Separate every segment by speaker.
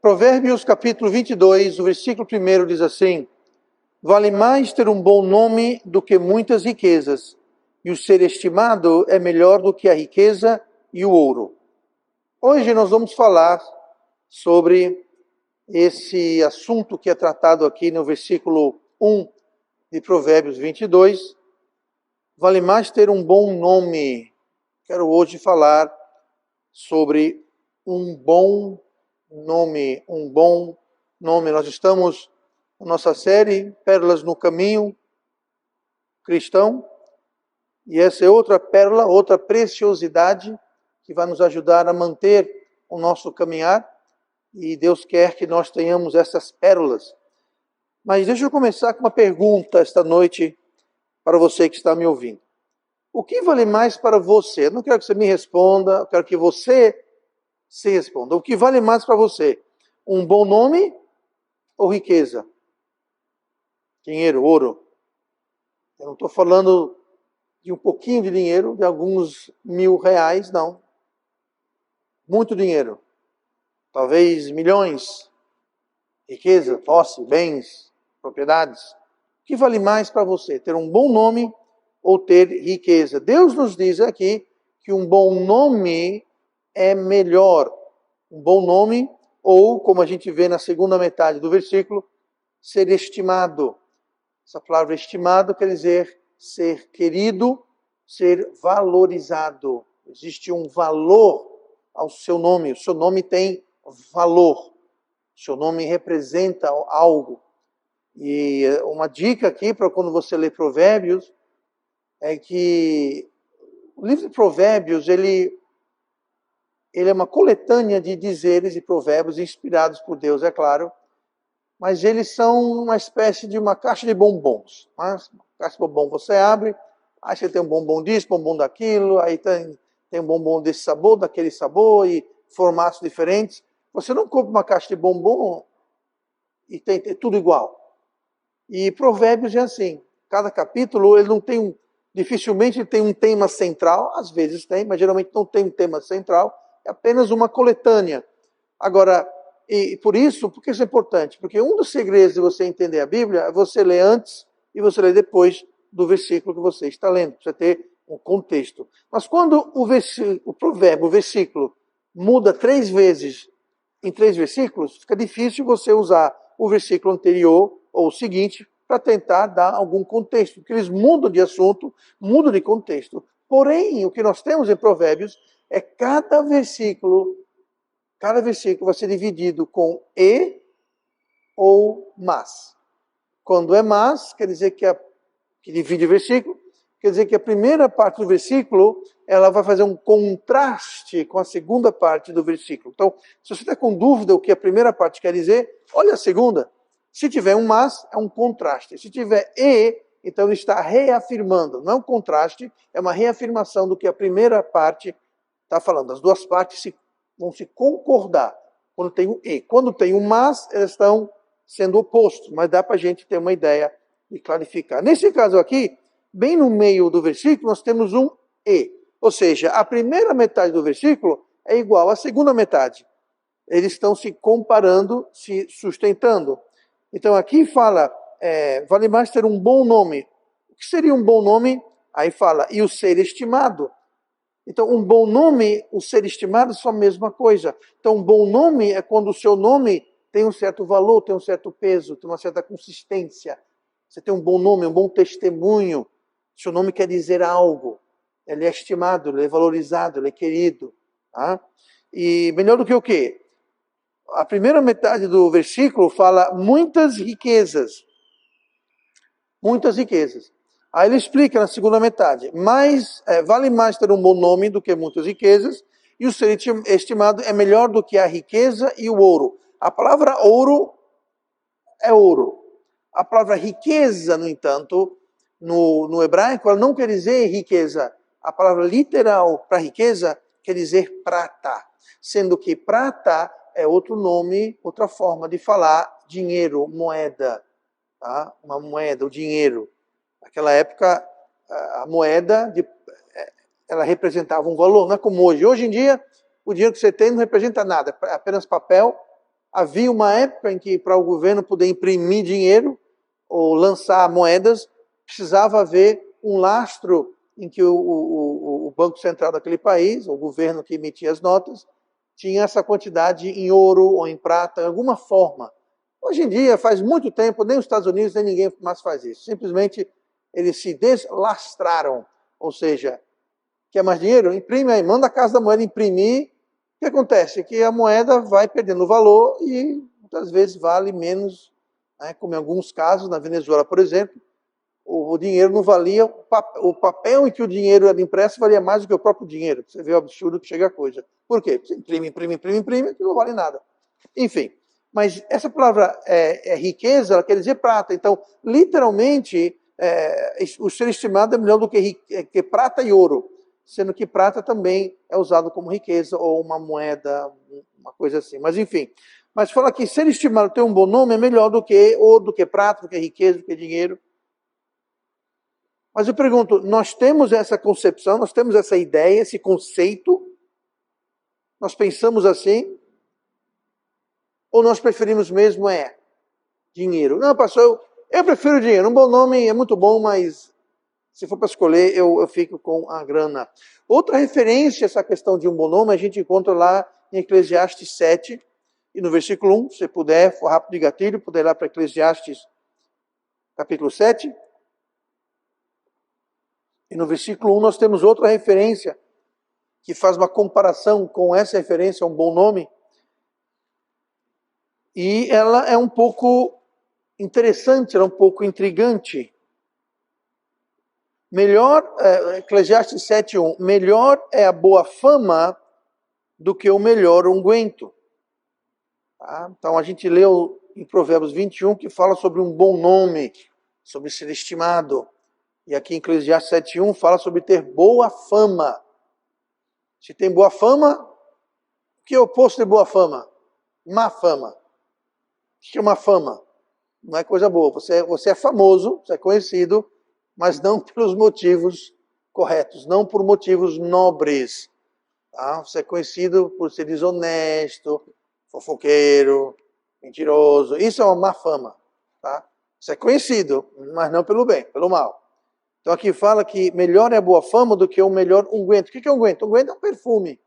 Speaker 1: Provérbios capítulo 22, o versículo 1 diz assim: vale mais ter um bom nome do que muitas riquezas, e o ser estimado é melhor do que a riqueza e o ouro. Hoje nós vamos falar sobre esse assunto que é tratado aqui no versículo 1 de Provérbios 22. Vale mais ter um bom nome. Quero hoje falar sobre um bom nome, um bom nome. Nós estamos na nossa série Pérolas no Caminho Cristão, e essa é outra pérola, outra preciosidade que vai nos ajudar a manter o nosso caminhar, e Deus quer que nós tenhamos essas pérolas. Mas deixa eu começar com uma pergunta esta noite para você que está me ouvindo. O que vale mais para você? Eu não quero que você me responda, eu quero que você se responda. O que vale mais para você? Um bom nome ou riqueza? Dinheiro, ouro? Eu não estou falando de um pouquinho de dinheiro, de alguns R$1.000, não. Muito dinheiro. Talvez milhões. Riqueza, posse, bens, propriedades. O que vale mais para você? Ter um bom nome ou ter riqueza? Deus nos diz aqui que um bom nome é melhor. Um bom nome, ou, como a gente vê na segunda metade do versículo, ser estimado. Essa palavra estimado quer dizer ser querido, ser valorizado. Existe um valor ao seu nome. O seu nome tem valor. O seu nome representa algo. E uma dica aqui para quando você lê Provérbios é que o livro de Provérbios, ele é uma coletânea de dizeres e provérbios inspirados por Deus, é claro, mas eles são uma espécie de uma caixa de bombons. Mas, caixa de bombom você abre, aí você tem um bombom disso, bombom daquilo, aí tem um bombom desse sabor, daquele sabor, e formatos diferentes. Você não compra uma caixa de bombom e tem tudo igual. E Provérbios é assim. Cada capítulo, ele não tem dificilmente tem um tema central, às vezes tem, mas geralmente não tem um tema central, é apenas uma coletânea. Agora, e por isso é importante? Porque um dos segredos de você entender a Bíblia é você ler antes e você ler depois do versículo que você está lendo, para você ter um contexto. Mas quando o versículo muda 3 vezes em 3 versículos, fica difícil você usar o versículo anterior ou o seguinte para tentar dar algum contexto, porque eles mudam de assunto, mudam de contexto. Porém, o que nós temos em Provérbios é cada versículo vai ser dividido com e ou mas. Quando é mas, quer dizer que divide o versículo, quer dizer que a primeira parte do versículo, ela vai fazer um contraste com a segunda parte do versículo. Então, se você está com dúvida o que a primeira parte quer dizer, olha a segunda. Se tiver um mas, é um contraste. Se tiver e, então ele está reafirmando. Não é um contraste, é uma reafirmação do que a primeira parte está falando. As duas partes vão se concordar quando tem um e. Quando tem um mas, elas estão sendo opostos, mas dá para a gente ter uma ideia e clarificar. Nesse caso aqui, bem no meio do versículo, nós temos um e. Ou seja, a primeira metade do versículo é igual à segunda metade. Eles estão se comparando, se sustentando. Então aqui fala, vale mais ter um bom nome. O que seria um bom nome? Aí fala, e o ser estimado. Então, um bom nome, o ser estimado, são a mesma coisa. Então, um bom nome é quando o seu nome tem um certo valor, tem um certo peso, tem uma certa consistência. Você tem um bom nome, um bom testemunho. Seu nome quer dizer algo. Ele é estimado, ele é valorizado, ele é querido. Tá? E melhor do que o quê? A primeira metade do versículo fala muitas riquezas. Muitas riquezas. Aí ele explica na segunda metade, vale mais ter um bom nome do que muitas riquezas, e o ser estimado é melhor do que a riqueza e o ouro. A palavra ouro é ouro. A palavra riqueza, no entanto, no hebraico, ela não quer dizer riqueza. A palavra literal para riqueza quer dizer prata, sendo que prata é outro nome, outra forma de falar dinheiro, moeda, tá? Uma moeda, o dinheiro. Naquela época, a moeda, ela representava um valor, não é como hoje. Hoje em dia, o dinheiro que você tem não representa nada, é apenas papel. Havia uma época em que, para o governo poder imprimir dinheiro ou lançar moedas, precisava haver um lastro em que o Banco Central daquele país, o governo que emitia as notas, tinha essa quantidade em ouro ou em prata, de alguma forma. Hoje em dia, faz muito tempo, nem os Estados Unidos, nem ninguém mais faz isso. Simplesmente eles se deslastraram. Ou seja, quer mais dinheiro? Imprime aí, manda a Casa da Moeda imprimir. O que acontece? Que a moeda vai perdendo valor e muitas vezes vale menos, né? Como em alguns casos, na Venezuela, por exemplo, o dinheiro não valia, o papel em que o dinheiro era impresso valia mais do que o próprio dinheiro. Você vê o absurdo que chega a coisa. Por quê? Você imprime, que não vale nada. Enfim, mas essa palavra riqueza, ela quer dizer prata. Então, literalmente, o ser estimado é melhor do que prata e ouro, sendo que prata também é usado como riqueza ou uma moeda, uma coisa assim. Mas enfim, mas fala que ser estimado ter um bom nome é melhor do que ouro, do que prata, do que riqueza, do que dinheiro. Mas eu pergunto, nós temos essa concepção, nós temos essa ideia, esse conceito? Nós pensamos assim? Ou nós preferimos mesmo dinheiro? Não, pastor, eu prefiro dinheiro. Um bom nome é muito bom, mas se for para escolher, eu fico com a grana. Outra referência a essa questão de um bom nome, a gente encontra lá em Eclesiastes 7, e no versículo 1, se você puder, for rápido de gatilho, puder ir lá para Eclesiastes capítulo 7. E no versículo 1 nós temos outra referência que faz uma comparação com essa referência a um bom nome. E ela é um pouco interessante, ela é um pouco intrigante. Eclesiastes 7:1, melhor é a boa fama do que o melhor unguento. Tá? Então a gente leu em Provérbios 21 que fala sobre um bom nome, sobre ser estimado. E aqui em Eclesiastes 7:1 fala sobre ter boa fama. Se tem boa fama, o que é o oposto de boa fama? Má fama. O que é uma fama? Não é coisa boa. Você é famoso, você é conhecido, mas não pelos motivos corretos, não por motivos nobres. Tá? Você é conhecido por ser desonesto, fofoqueiro, mentiroso. Isso é uma má fama. Tá? Você é conhecido, mas não pelo bem, pelo mal. Então aqui fala que melhor é a boa fama do que o melhor unguento. O que é unguento? Unguento é um perfume.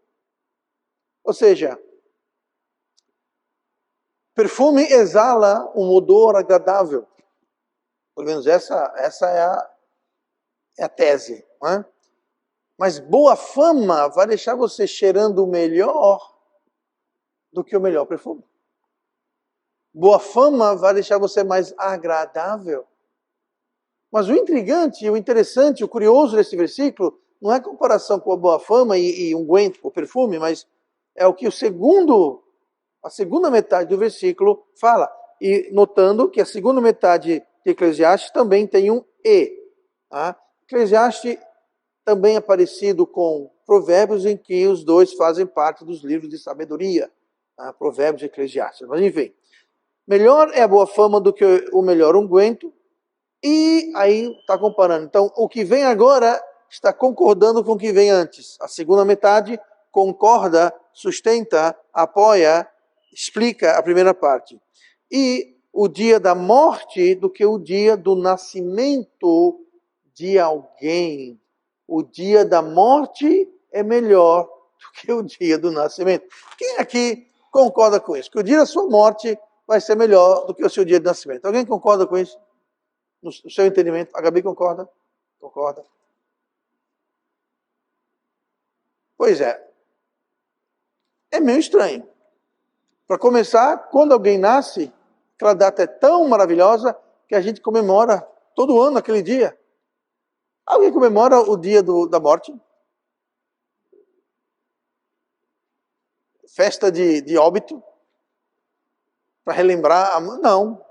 Speaker 1: Ou seja, perfume exala um odor agradável. Pelo menos essa é a tese. Não é? Mas boa fama vai deixar você cheirando melhor do que o melhor perfume. Boa fama vai deixar você mais agradável. Mas o intrigante, o interessante, o curioso desse versículo não é a comparação com a boa fama e unguento, o perfume, mas é o que a segunda metade do versículo fala. E notando que a segunda metade de Eclesiastes também tem um E. Tá? Eclesiastes também é parecido com Provérbios, em que os dois fazem parte dos livros de sabedoria. Tá? Provérbios e Eclesiastes. Mas enfim, melhor é a boa fama do que o melhor unguento. E aí está comparando. Então, o que vem agora está concordando com o que vem antes. A segunda metade concorda, sustenta, apoia, explica a primeira parte. E o dia da morte do que o dia do nascimento de alguém. O dia da morte é melhor do que o dia do nascimento. Quem aqui concorda com isso? Que o dia da sua morte vai ser melhor do que o seu dia de nascimento. Alguém concorda com isso? No seu entendimento, a Gabi concorda? Concorda? Pois é. É meio estranho. Para começar, quando alguém nasce, aquela data é tão maravilhosa que a gente comemora todo ano aquele dia. Alguém comemora o dia da morte? Festa de óbito? Para relembrar? Não.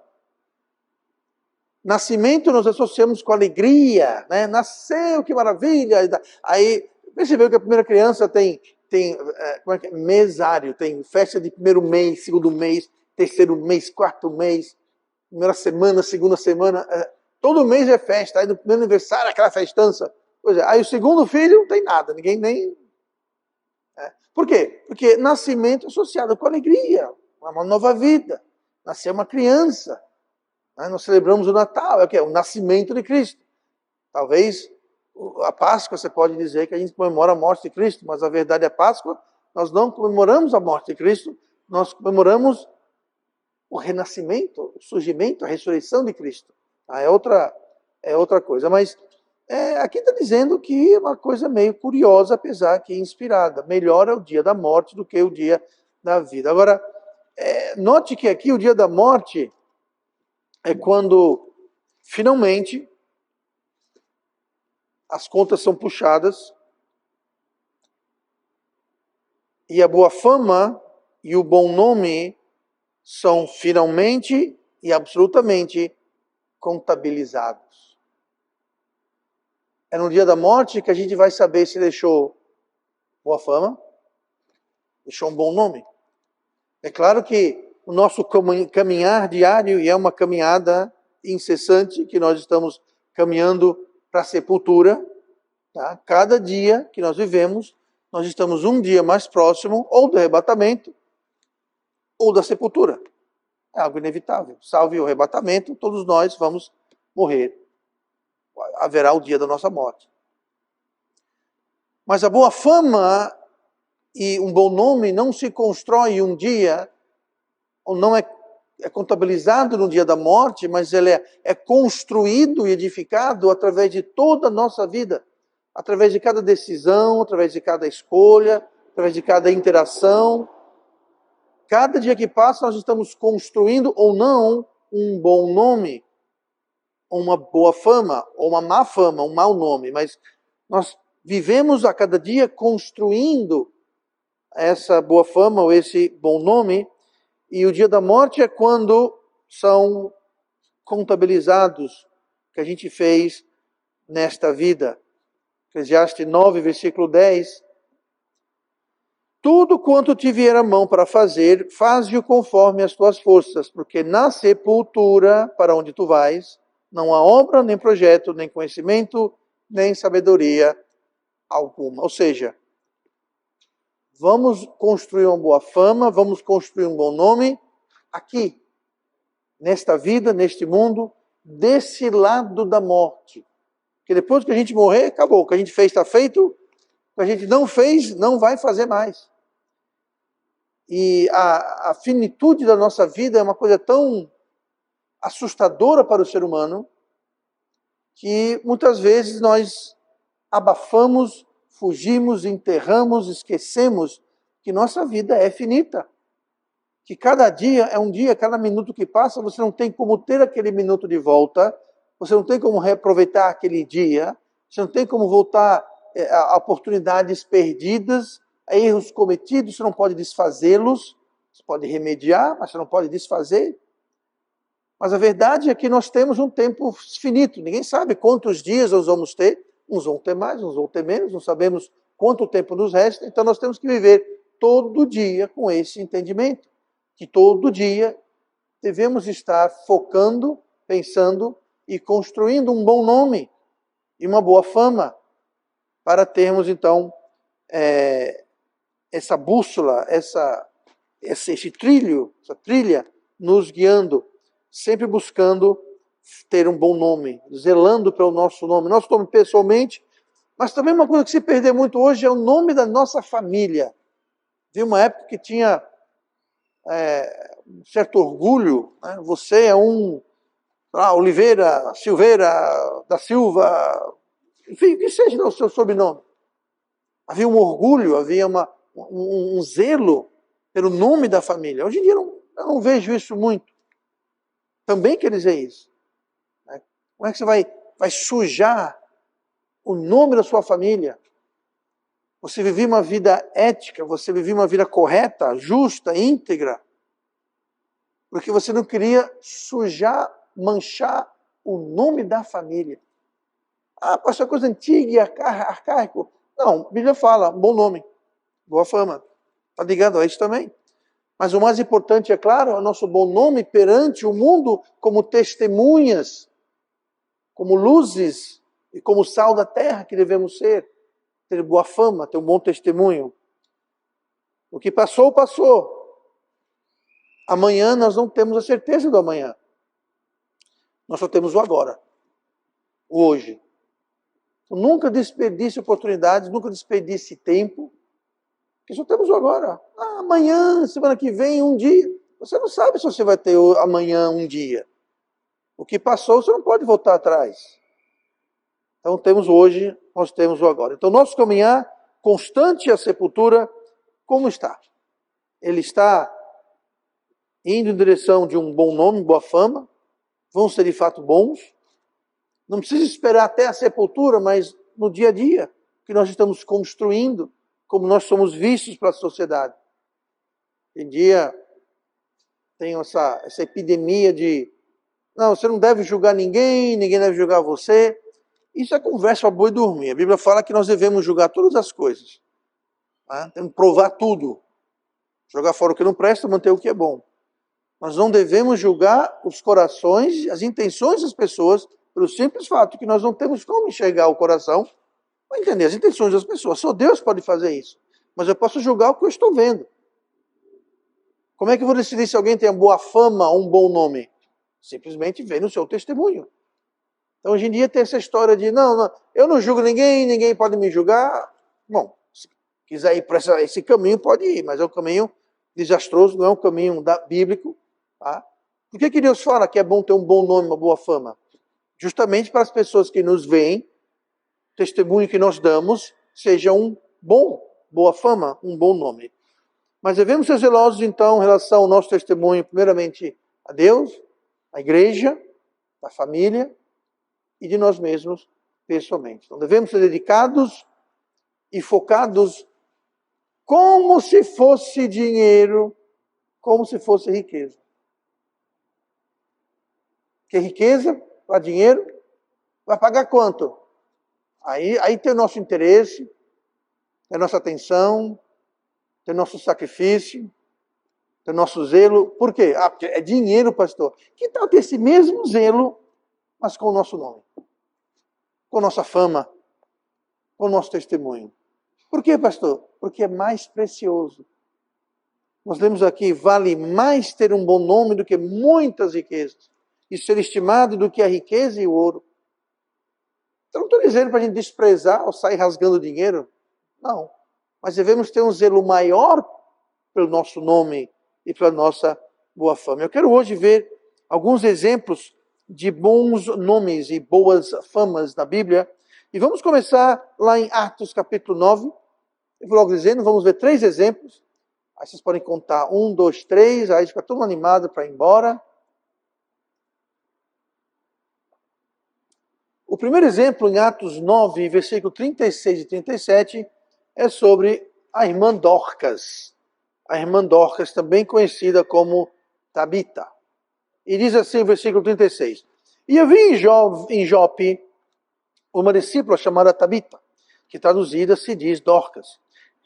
Speaker 1: Nascimento nós associamos com alegria, né? Nasceu, que maravilha! Aí, percebeu que a primeira criança tem como é que é? Mesário, tem festa de primeiro mês, segundo mês, terceiro mês, quarto mês, primeira semana, segunda semana. Todo mês é festa, aí no primeiro aniversário, aquela festança. Pois é, aí o segundo filho não tem nada, ninguém nem... Por quê? Porque nascimento é associado com alegria, uma nova vida. Nascer uma criança. Né? Nós celebramos o Natal, é o quê? O nascimento de Cristo. Talvez a Páscoa, você pode dizer que a gente comemora a morte de Cristo, mas a verdade é a Páscoa, nós não comemoramos a morte de Cristo, nós comemoramos o renascimento, o surgimento, a ressurreição de Cristo. É outra coisa. Mas aqui está dizendo que é uma coisa meio curiosa, apesar que inspirada. Melhor é o dia da morte do que o dia da vida. Agora, note que aqui o dia da morte é quando finalmente as contas são puxadas e a boa fama e o bom nome são finalmente e absolutamente contabilizados. É no dia da morte que a gente vai saber se deixou boa fama, deixou um bom nome. É claro que o nosso caminhar diário, e é uma caminhada incessante, que nós estamos caminhando para a sepultura, tá? Cada dia que nós vivemos, nós estamos um dia mais próximo ou do arrebatamento ou da sepultura. É algo inevitável. Salve o arrebatamento, todos nós vamos morrer. Haverá o dia da nossa morte. Mas a boa fama e um bom nome não se constrói um dia, ou não é contabilizado no dia da morte, mas ele é construído e edificado através de toda a nossa vida. Através de cada decisão, através de cada escolha, através de cada interação. Cada dia que passa, nós estamos construindo ou não um bom nome, uma boa fama, ou uma má fama, um mau nome. Mas nós vivemos a cada dia construindo essa boa fama ou esse bom nome. E o dia da morte é quando são contabilizados o que a gente fez nesta vida. Eclesiastes 9, versículo 10. Tudo quanto te vier a mão para fazer, faze-o conforme as tuas forças, porque na sepultura, para onde tu vais, não há obra, nem projeto, nem conhecimento, nem sabedoria alguma. Ou seja, vamos construir uma boa fama, vamos construir um bom nome aqui, nesta vida, neste mundo, desse lado da morte. Porque depois que a gente morrer, acabou. O que a gente fez está feito, o que a gente não fez, não vai fazer mais. E a finitude da nossa vida é uma coisa tão assustadora para o ser humano, que muitas vezes nós abafamos, fugimos, enterramos, esquecemos que nossa vida é finita. Que cada dia é um dia, cada minuto que passa, você não tem como ter aquele minuto de volta, você não tem como reaproveitar aquele dia, você não tem como voltar a oportunidades perdidas, a erros cometidos, você não pode desfazê-los, você pode remediar, mas você não pode desfazer. Mas a verdade é que nós temos um tempo finito, ninguém sabe quantos dias nós vamos ter, uns vão ter mais, uns vão ter menos, não sabemos quanto tempo nos resta, então nós temos que viver todo dia com esse entendimento, que todo dia devemos estar focando, pensando e construindo um bom nome e uma boa fama, para termos então essa bússola, esse trilho, essa trilha nos guiando, sempre buscando ter um bom nome, zelando pelo nosso nome pessoalmente, mas também uma coisa que se perdeu muito hoje é o nome da nossa família. Vi uma época que tinha um certo orgulho, né? Você é Oliveira, Silveira, da Silva, enfim, que seja o seu sobrenome. Havia um orgulho, havia um zelo pelo nome da família. Hoje em dia eu não vejo isso muito. Também quer dizer isso. Né? Como é que você vai sujar o nome da sua família? Você vivia uma vida ética, você vivia uma vida correta, justa, íntegra, porque você não queria sujar, manchar o nome da família. Ah, pastor, é coisa antiga e arcaico. Não, a Bíblia fala, bom nome, boa fama. Está ligado a isso também. Mas o mais importante, é claro, é o nosso bom nome perante o mundo como testemunhas como luzes e como sal da terra que devemos ser, ter boa fama, ter um bom testemunho. O que passou, passou. Amanhã nós não temos a certeza do amanhã. Nós só temos o agora, o hoje. Então, nunca desperdice oportunidades, nunca desperdice tempo, porque só temos o agora. Amanhã, semana que vem, um dia. Você não sabe se você vai ter amanhã um dia. O que passou, você não pode voltar atrás. Então temos hoje, nós temos o agora. Então nosso caminhar constante à sepultura, como está? Ele está indo em direção de um bom nome, boa fama, vão ser de fato bons. Não precisa esperar até a sepultura, mas no dia a dia, que nós estamos construindo, como nós somos vistos para a sociedade. Em dia tem essa epidemia de não, você não deve julgar ninguém, ninguém deve julgar você. Isso é conversa para boi dormir. A Bíblia fala que nós devemos julgar todas as coisas. Né? Temos que provar tudo. Jogar fora o que não presta, manter o que é bom. Nós não devemos julgar os corações, as intenções das pessoas, pelo simples fato que nós não temos como enxergar o coração para entender as intenções das pessoas. Só Deus pode fazer isso. Mas eu posso julgar o que eu estou vendo. Como é que eu vou decidir se alguém tem uma boa fama ou um bom nome? Simplesmente vendo o seu testemunho. Então hoje em dia tem essa história de, não, eu não julgo ninguém, ninguém pode me julgar. Bom, se quiser ir para esse caminho, pode ir, mas é um caminho desastroso, não é um caminho bíblico. Tá? Por que Deus fala que é bom ter um bom nome, uma boa fama? Justamente para as pessoas que nos veem, o testemunho que nós damos seja boa fama, um bom nome. Mas devemos ser zelosos, então, em relação ao nosso testemunho, primeiramente a Deus, a igreja, a família e de nós mesmos pessoalmente. Então devemos ser dedicados e focados como se fosse dinheiro, como se fosse riqueza. Porque riqueza para dinheiro vai pagar quanto? Aí tem o nosso interesse, tem a nossa atenção, tem o nosso sacrifício, tem o nosso zelo. Por quê? Porque é dinheiro, pastor. Que tal ter esse mesmo zelo, mas com o nosso nome? Com a nossa fama, com o nosso testemunho. Por quê, pastor? Porque é mais precioso. Nós lemos aqui, vale mais ter um bom nome do que muitas riquezas, e ser estimado do que a riqueza e o ouro. Então não estou dizendo para a gente desprezar ou sair rasgando dinheiro, não. Mas devemos ter um zelo maior pelo nosso nome e pela nossa boa fama. Eu quero hoje ver alguns exemplos de bons nomes e boas famas na Bíblia. E vamos começar lá em Atos capítulo 9. Eu vou logo dizendo, vamos ver 3 exemplos. Aí vocês podem contar 1, 2, 3, aí fica todo animado para ir embora. O primeiro exemplo em Atos 9, versículo 36 e 37, é sobre a irmã Dorcas. A irmã Dorcas, também conhecida como Tabita. E diz assim o versículo 36. E havia em Jope uma discípula chamada Tabita, que traduzida se diz Dorcas.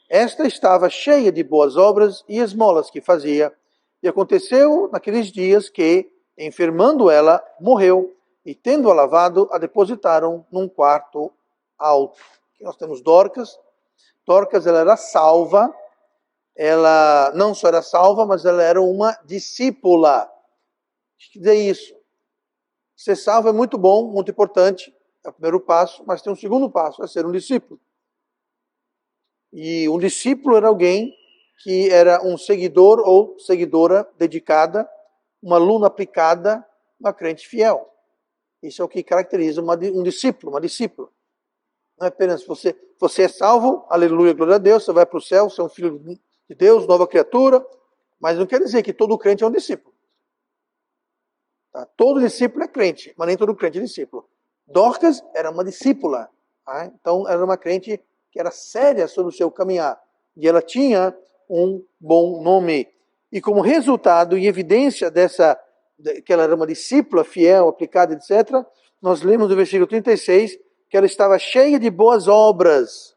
Speaker 1: Esta estava cheia de boas obras e esmolas que fazia. E aconteceu naqueles dias que, enfermando ela, morreu, e tendo-a lavado, a depositaram num quarto alto. Aqui nós temos Dorcas. Dorcas, ela era salva. Ela não só era salva, mas ela era uma discípula. O que dizer isso? Ser salvo é muito bom, muito importante. É o primeiro passo, mas tem um segundo passo, é ser um discípulo. E um discípulo era alguém que era um seguidor ou seguidora dedicada, uma aluna aplicada, uma crente fiel. Isso é o que caracteriza um discípulo, uma discípula. Não é apenas você é salvo, aleluia, glória a Deus, você vai para o céu, você é um filho de Deus, nova criatura, mas não quer dizer que todo crente é um discípulo. Tá? Todo discípulo é crente, mas nem todo crente é discípulo. Dorcas era uma discípula, tá? Então era uma crente que era séria sobre o seu caminhar, e ela tinha um bom nome. E como resultado e evidência que ela era uma discípula fiel, aplicada, etc., nós lemos no versículo 36 que ela estava cheia de boas obras.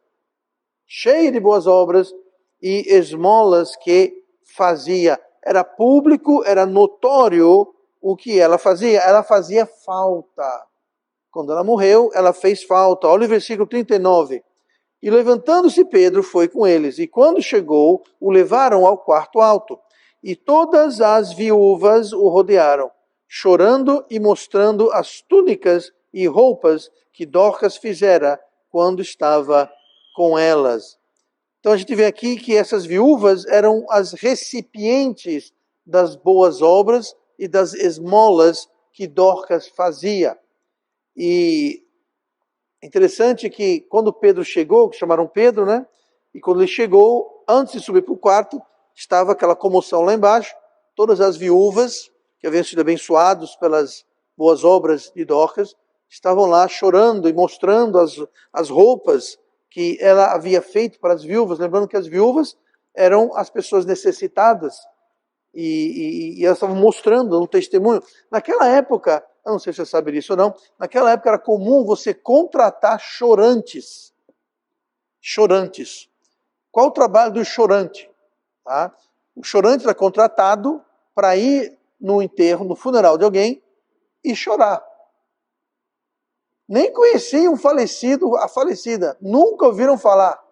Speaker 1: Cheia de boas obras e esmolas que fazia. Era público, era notório o que ela fazia. Ela fazia falta. Quando ela morreu, ela fez falta. Olha o versículo 39. E levantando-se Pedro foi com eles, e quando chegou, o levaram ao quarto alto. E todas as viúvas o rodearam, chorando e mostrando as túnicas e roupas que Dorcas fizera quando estava com elas. Então a gente vê aqui que essas viúvas eram as recipientes das boas obras e das esmolas que Dorcas fazia. E é interessante que quando Pedro chegou, que chamaram Pedro, né? E quando ele chegou, antes de subir para o quarto, estava aquela comoção lá embaixo. Todas as viúvas que haviam sido abençoadas pelas boas obras de Dorcas estavam lá chorando e mostrando as roupas que ela havia feito para as viúvas. Lembrando que as viúvas eram as pessoas necessitadas. E elas estavam mostrando um testemunho. Naquela época, eu não sei se você sabe disso ou não, naquela época era comum você contratar chorantes. Chorantes. Qual o trabalho do chorante? Tá? O chorante era contratado para ir no enterro, no funeral de alguém e chorar. Nem conheciam o falecido, a falecida, nunca ouviram falar.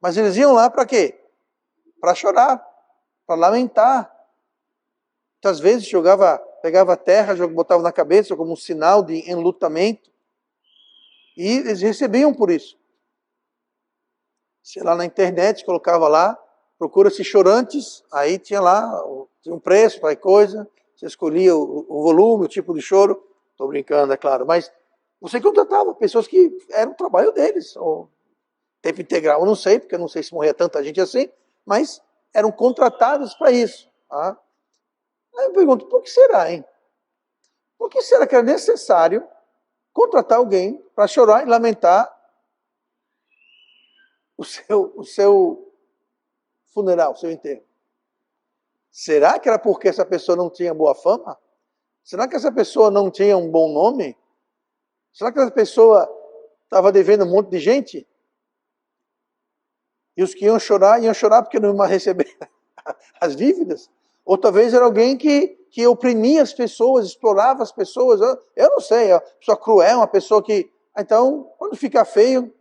Speaker 1: Mas eles iam lá para quê? Para chorar, para lamentar. Muitas vezes pegava terra, botava na cabeça como um sinal de enlutamento. E eles recebiam por isso. Sei lá, na internet, colocava lá, procura-se chorantes, aí tinha lá, tinha um preço, tal coisa, você escolhia o volume, o tipo de choro. Estou brincando, é claro, mas você contratava pessoas que era o trabalho deles, ou tempo integral, eu não sei, porque eu não sei se morria tanta gente assim, mas eram contratados para isso. Tá? Aí eu pergunto, por que será, hein? Por que será que era necessário contratar alguém para chorar e lamentar o seu funeral, o seu enterro? Será que era porque essa pessoa não tinha boa fama? Será que essa pessoa não tinha um bom nome? Será que essa pessoa estava devendo um monte de gente? E os que iam chorar porque não iam receber as dívidas? Ou talvez era alguém que oprimia as pessoas, explorava as pessoas. Eu não sei, uma pessoa cruel, uma pessoa que... Então, quando fica feio,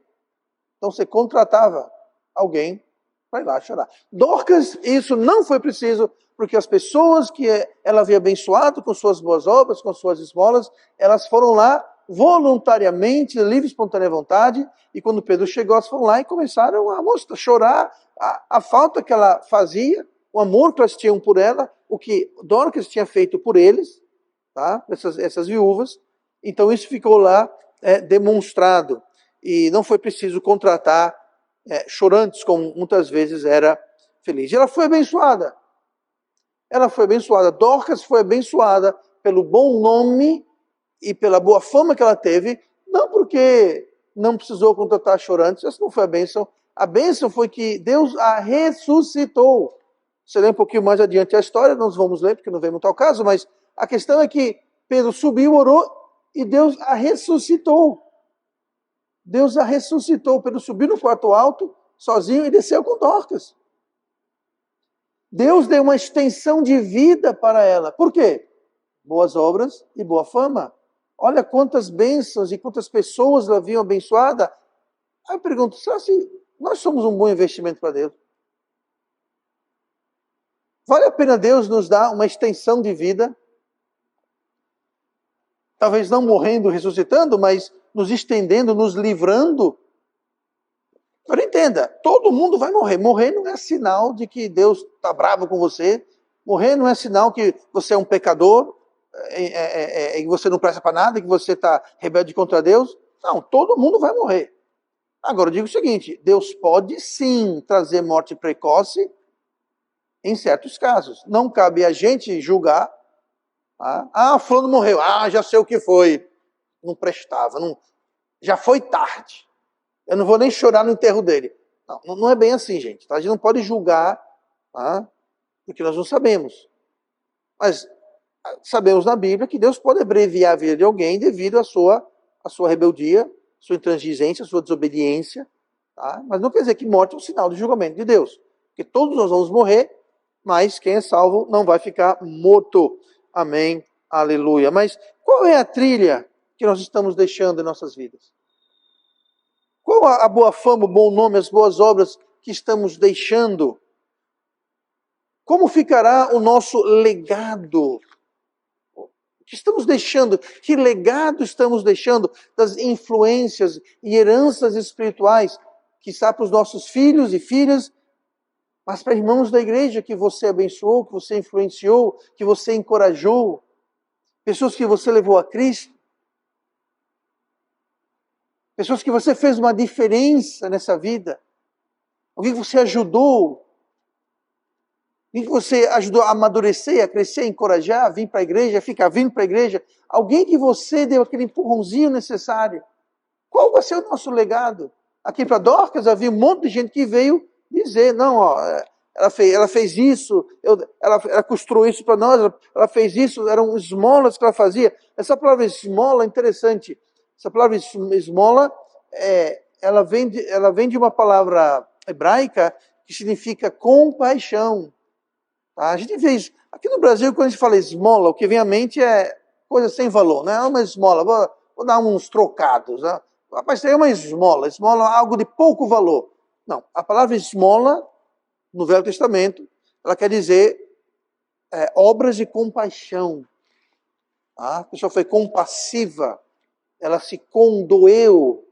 Speaker 1: então você contratava alguém para ir lá chorar. Dorcas, isso não foi preciso, porque as pessoas que ela havia abençoado com suas boas obras, com suas esmolas, elas foram lá voluntariamente, livre, espontânea vontade, e quando Pedro chegou, elas foram lá e começaram a mostrar, chorar a falta que ela fazia, o amor que elas tinham por ela, o que Dorcas tinha feito por eles, tá? essas viúvas. Então isso ficou lá demonstrado. E não foi preciso contratar chorantes, como muitas vezes era feliz. E ela foi abençoada. Ela foi abençoada. Dorcas foi abençoada pelo bom nome e pela boa fama que ela teve, não porque não precisou contratar chorantes, essa não foi a bênção. A bênção foi que Deus a ressuscitou. Você lê um pouquinho mais adiante a história, não vamos ler porque não vem muito ao caso, mas a questão é que Pedro subiu, orou e Deus a ressuscitou. Deus a ressuscitou. Pedro subiu no quarto alto, sozinho, e desceu com Dorcas. Deus deu uma extensão de vida para ela. Por quê? Boas obras e boa fama. Olha quantas bênçãos e quantas pessoas ela haviam abençoada. Aí eu pergunto, será que nós somos um bom investimento para Deus? Vale a pena Deus nos dar uma extensão de vida? Talvez não morrendo, ressuscitando, mas nos estendendo, nos livrando. Agora entenda, todo mundo vai morrer. Morrer não é sinal de que Deus está bravo com você. Morrer não é sinal que você é um pecador, que você não presta para nada, que você está rebelde contra Deus. Não, todo mundo vai morrer. Agora eu digo o seguinte, Deus pode sim trazer morte precoce em certos casos. Não cabe a gente julgar. Tá? Ah, fulano morreu. Ah, já sei o que foi. Não prestava. Já foi tarde. Eu não vou nem chorar no enterro dele. Não é bem assim, gente. Tá? A gente não pode julgar, tá? Porque nós não sabemos. Mas sabemos na Bíblia que Deus pode abreviar a vida de alguém devido à sua rebeldia, sua intransigência, sua desobediência. Tá? Mas não quer dizer que morte é um sinal de julgamento de Deus. Porque todos nós vamos morrer, mas quem é salvo não vai ficar morto. Amém. Aleluia. Mas qual é a trilha que nós estamos deixando em nossas vidas? Qual a boa fama, o bom nome, as boas obras que estamos deixando? Como ficará o nosso legado? O que estamos deixando? Que legado estamos deixando das influências e heranças espirituais que está para os nossos filhos e filhas, mas para irmãos da igreja que você abençoou, que você influenciou, que você encorajou, pessoas que você levou a Cristo, pessoas que você fez uma diferença nessa vida, alguém que você ajudou, alguém que você ajudou a amadurecer, a crescer, a encorajar, a vir para a igreja, a ficar vindo para a igreja, alguém que você deu aquele empurrãozinho necessário. Qual vai ser o nosso legado? Aqui para Dorcas havia um monte de gente que veio dizer, não, ó, ela fez isso, ela costurou isso para nós, ela fez isso, eram esmolas que ela fazia. Essa palavra esmola é interessante. Essa palavra esmola, ela vem de uma palavra hebraica que significa compaixão. Tá? A gente vê isso. Aqui no Brasil, quando a gente fala esmola, o que vem à mente é coisa sem valor, né? Uma esmola, vou dar uns trocados, né? Mas isso aí é uma esmola é algo de pouco valor. Não, a palavra esmola, no Velho Testamento, ela quer dizer obras de compaixão. Tá? A pessoa foi compassiva, ela se condoeu.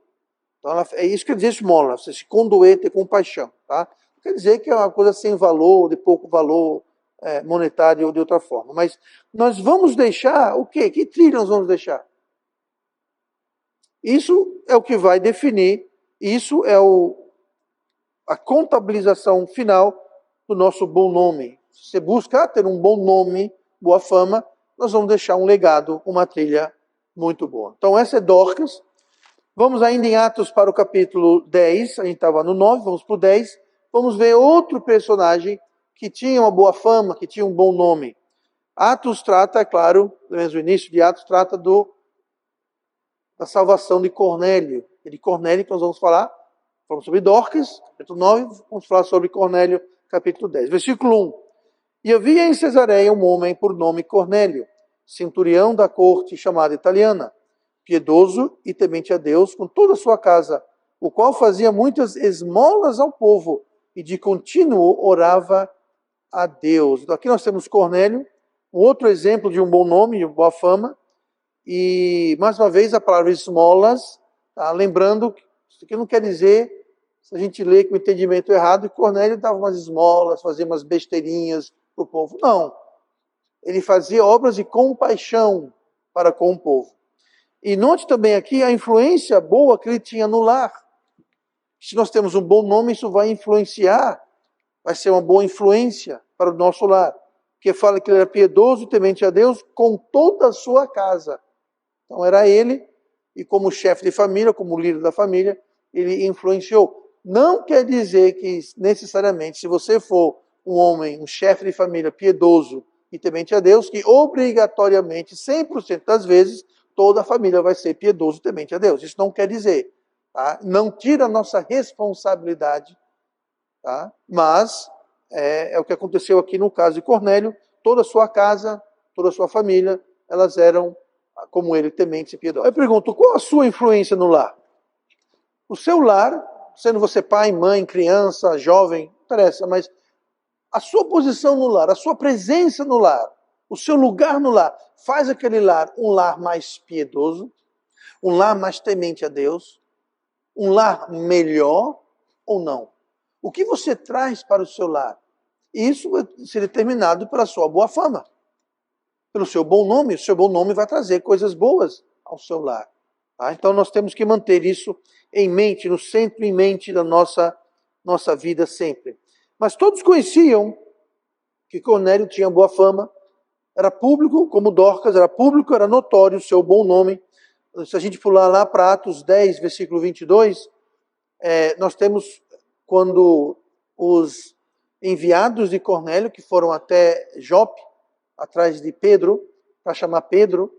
Speaker 1: Então, é isso que quer dizer esmola, você se condoer, ter compaixão. Tá? Não quer dizer que é uma coisa sem valor, de pouco valor monetário ou de outra forma. Mas nós vamos deixar o quê? Que trilha nós vamos deixar? Isso é o que vai definir, isso é a contabilização final do nosso bom nome. Se você busca ter um bom nome, boa fama, nós vamos deixar um legado, uma trilha muito boa. Então essa é Dorcas. Vamos ainda em Atos para o capítulo 10, a gente estava no 9, vamos para o 10. Vamos ver outro personagem que tinha uma boa fama, que tinha um bom nome. Atos trata, é claro, pelo menos o início de Atos, trata da salvação de Cornélio. E de Cornélio que nós vamos falar, falamos sobre Dorcas, capítulo 9, vamos falar sobre Cornélio, capítulo 10. Versículo 1. E havia em Cesareia um homem por nome Cornélio, centurião da corte chamada italiana, piedoso e temente a Deus com toda a sua casa, o qual fazia muitas esmolas ao povo e de contínuo orava a Deus. Então aqui nós temos Cornélio, um outro exemplo de um bom nome, de boa fama, e mais uma vez a palavra esmolas, tá? Lembrando que isso aqui não quer dizer, se a gente lê com o entendimento errado, que Cornélio dava umas esmolas, fazia umas besteirinhas para o povo. Não. Ele fazia obras de compaixão para com o povo. E note também aqui a influência boa que ele tinha no lar. Se nós temos um bom nome, isso vai influenciar, vai ser uma boa influência para o nosso lar. Porque fala que ele era piedoso e temente a Deus com toda a sua casa. Então era ele, e como chefe de família, como líder da família, ele influenciou. Não quer dizer que necessariamente, se você for um homem, um chefe de família piedoso e temente a Deus, que obrigatoriamente, 100% das vezes, toda a família vai ser piedoso e temente a Deus. Isso não quer dizer. Tá? Não tira a nossa responsabilidade, tá? Mas é o que aconteceu aqui no caso de Cornélio. Toda a sua casa, toda a sua família, elas eram como ele, tementes e piedosos. Eu pergunto, qual a sua influência no lar? O seu lar, sendo você pai, mãe, criança, jovem, não interessa, mas a sua posição no lar, a sua presença no lar, o seu lugar no lar, faz aquele lar um lar mais piedoso, um lar mais temente a Deus, um lar melhor ou não? O que você traz para o seu lar? Isso vai ser determinado pela sua boa fama, pelo seu bom nome. O seu bom nome vai trazer coisas boas ao seu lar. Tá? Então nós temos que manter isso em mente, no centro em mente da nossa vida sempre. Mas todos conheciam que Cornélio tinha boa fama, era público, como Dorcas, era público, era notório o seu bom nome. Se a gente pular lá para Atos 10, versículo 22, nós temos quando os enviados de Cornélio, que foram até Jope, atrás de Pedro, para chamar Pedro.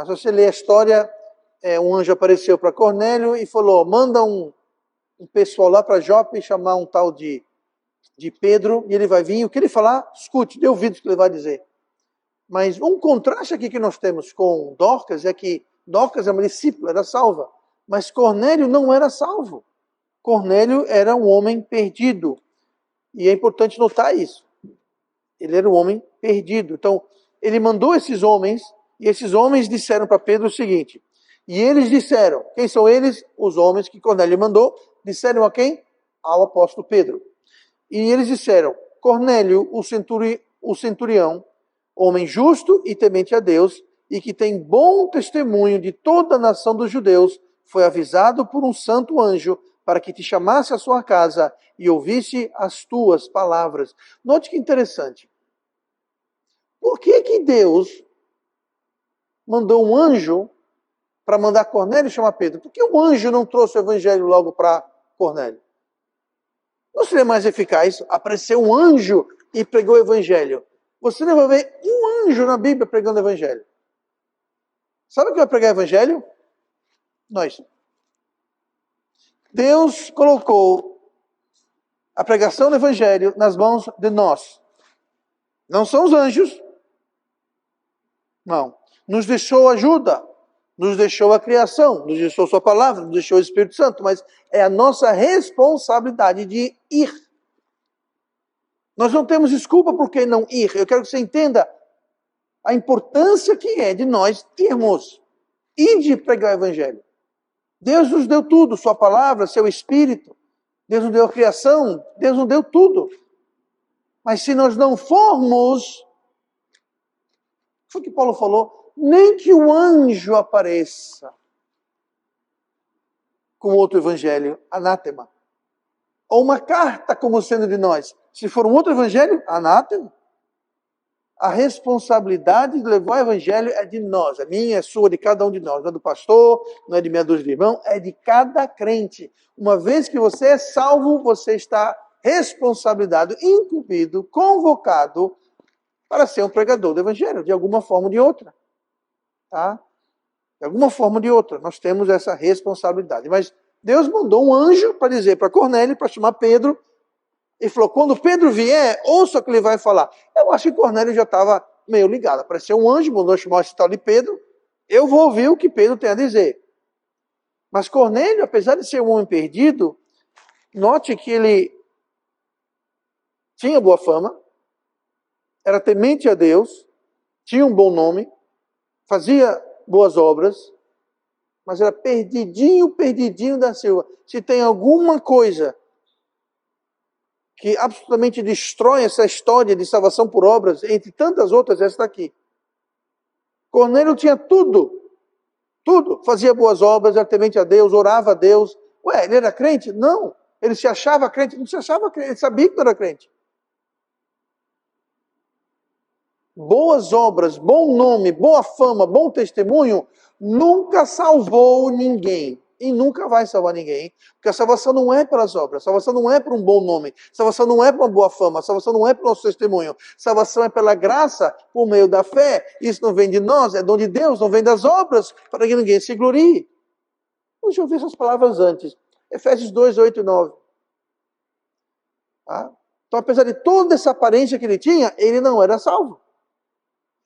Speaker 1: Se você ler a história, um anjo apareceu para Cornélio e falou, manda um pessoal lá para Jope chamar um tal de Pedro, e ele vai vir, o que ele falar, escute, dê ouvido o que ele vai dizer. Mas um contraste aqui que nós temos com Dorcas é que Dorcas é uma discípula, era salva. Mas Cornélio não era salvo. Cornélio era um homem perdido. E é importante notar isso. Ele era um homem perdido. Então, ele mandou esses homens, e esses homens disseram para Pedro o seguinte. E eles disseram, quem são eles? Os homens que Cornélio mandou, disseram a quem? Ao apóstolo Pedro. E eles disseram, Cornélio, o centurião, homem justo e temente a Deus, e que tem bom testemunho de toda a nação dos judeus, foi avisado por um santo anjo para que te chamasse à sua casa e ouvisse as tuas palavras. Note que interessante. Por que Deus mandou um anjo para mandar Cornélio chamar Pedro? Por que o anjo não trouxe o evangelho logo para Cornélio? Não seria mais eficaz aparecer um anjo e pregou o evangelho? Você não vai ver um anjo na Bíblia pregando o evangelho. Sabe o que vai pregar o evangelho? Nós. Deus colocou a pregação do evangelho nas mãos de nós. Não são os anjos. Não. Nos deixou ajuda. Nos deixou a criação. Nos deixou sua palavra. Nos deixou o Espírito Santo. Mas é a nossa responsabilidade de ir. Nós não temos desculpa por que não ir. Eu quero que você entenda a importância que é de nós irmos. E de pregar o evangelho. Deus nos deu tudo. Sua palavra, seu Espírito. Deus nos deu a criação. Deus nos deu tudo. Mas se nós não formos, foi o que Paulo falou, nem que o anjo apareça com outro evangelho, anátema. Ou uma carta como sendo de nós. Se for um outro evangelho, anátema. A responsabilidade de levar o evangelho é de nós. É minha, é sua, de cada um de nós. Não é do pastor, não é de meia dúzia de irmão, é de cada crente. Uma vez que você é salvo, você está responsabilizado, incumbido, convocado para ser um pregador do evangelho, de alguma forma ou de outra. Tá? De alguma forma ou de outra, nós temos essa responsabilidade. Mas Deus mandou um anjo para dizer para Cornélio, para chamar Pedro, e falou, quando Pedro vier, ouça o que ele vai falar. Eu acho que Cornélio já estava meio ligado. Apareceu um anjo, mandou chamar esse tal de Pedro, eu vou ouvir o que Pedro tem a dizer. Mas Cornélio, apesar de ser um homem perdido, note que ele tinha boa fama, era temente a Deus, tinha um bom nome, fazia boas obras, mas era perdidinho da Silva. Se tem alguma coisa que absolutamente destrói essa história de salvação por obras, entre tantas outras, essa daqui. Cornélio tinha tudo. Tudo. Fazia boas obras, era temente a Deus, orava a Deus. Ué, ele era crente? Não. Ele se achava crente? Não se achava crente. Ele sabia que não era crente. Boas obras, bom nome, boa fama, bom testemunho, nunca salvou ninguém. E nunca vai salvar ninguém. Porque a salvação não é pelas obras. A salvação não é por um bom nome. A salvação não é por uma boa fama. A salvação não é pelo nosso testemunho. A salvação é pela graça, por meio da fé. Isso não vem de nós, é dom de Deus, não vem das obras, para que ninguém se glorie. Deixa eu ver essas palavras antes. Efésios 2, 8 e 9. Tá? Então, apesar de toda essa aparência que ele tinha, ele não era salvo.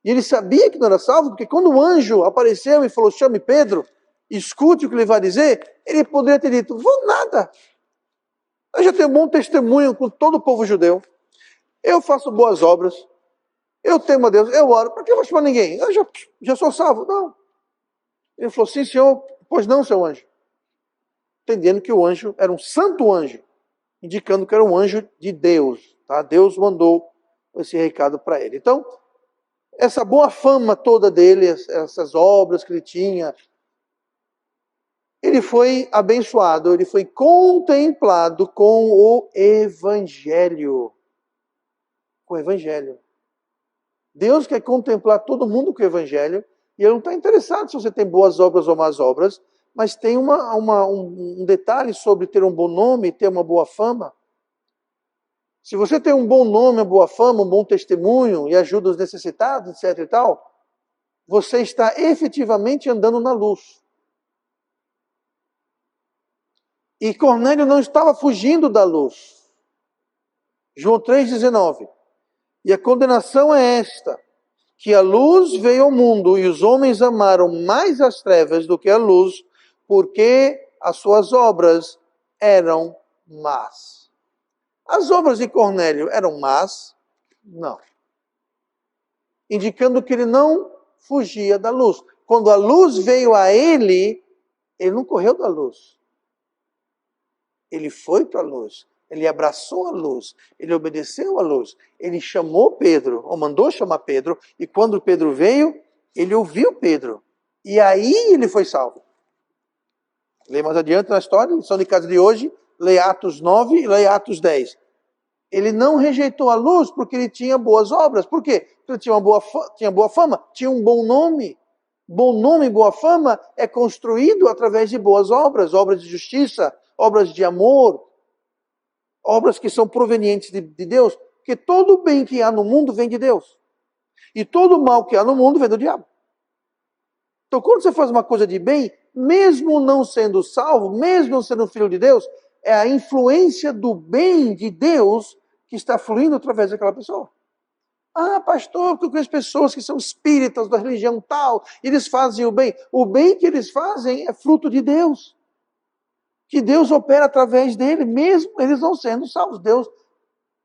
Speaker 1: E ele sabia que não era salvo, porque quando o anjo apareceu e falou, chame Pedro, escute o que ele vai dizer, ele poderia ter dito, vou nada. Eu já tenho um bom testemunho com todo o povo judeu. Eu faço boas obras. Eu temo a Deus, eu oro. Para que eu vou chamar ninguém? Eu já sou salvo. Não. Ele falou, sim, senhor. Pois não, seu anjo. Entendendo que o anjo era um santo anjo, indicando que era um anjo de Deus. Tá? Deus mandou esse recado para ele. Então, essa boa fama toda dele, essas obras que ele tinha, ele foi abençoado, ele foi contemplado com o Evangelho. Com o Evangelho. Deus quer contemplar todo mundo com o Evangelho, e ele não está interessado se você tem boas obras ou más obras, mas tem um detalhe sobre ter um bom nome, ter uma boa fama. Se você tem um bom nome, uma boa fama, um bom testemunho e ajuda os necessitados, etc e tal, você está efetivamente andando na luz. E Cornélio não estava fugindo da luz. João 3,19. E a condenação é esta, que a luz veio ao mundo e os homens amaram mais as trevas do que a luz, porque as suas obras eram más. As obras de Cornélio eram más? Não. Indicando que ele não fugia da luz. Quando a luz veio a ele, ele não correu da luz. Ele foi para a luz. Ele abraçou a luz. Ele obedeceu à luz. Ele chamou Pedro, ou mandou chamar Pedro. E quando Pedro veio, ele ouviu Pedro. E aí ele foi salvo. Lê mais adiante na história, lição de casa de hoje, lê Atos 9 e lê Atos 10. Ele não rejeitou a luz porque ele tinha boas obras. Por quê? Porque ele tinha boa fama, tinha um bom nome. Bom nome e boa fama é construído através de boas obras, obras de justiça, obras de amor, obras que são provenientes de Deus. Porque todo o bem que há no mundo vem de Deus. E todo o mal que há no mundo vem do diabo. Então quando você faz uma coisa de bem, mesmo não sendo salvo, mesmo não sendo filho de Deus, é a influência do bem de Deus que está fluindo através daquela pessoa. Ah, pastor, porque eu conheço pessoas que são espíritas da religião tal, eles fazem o bem. O bem que eles fazem é fruto de Deus. Que Deus opera através dele, mesmo eles não sendo salvos. Deus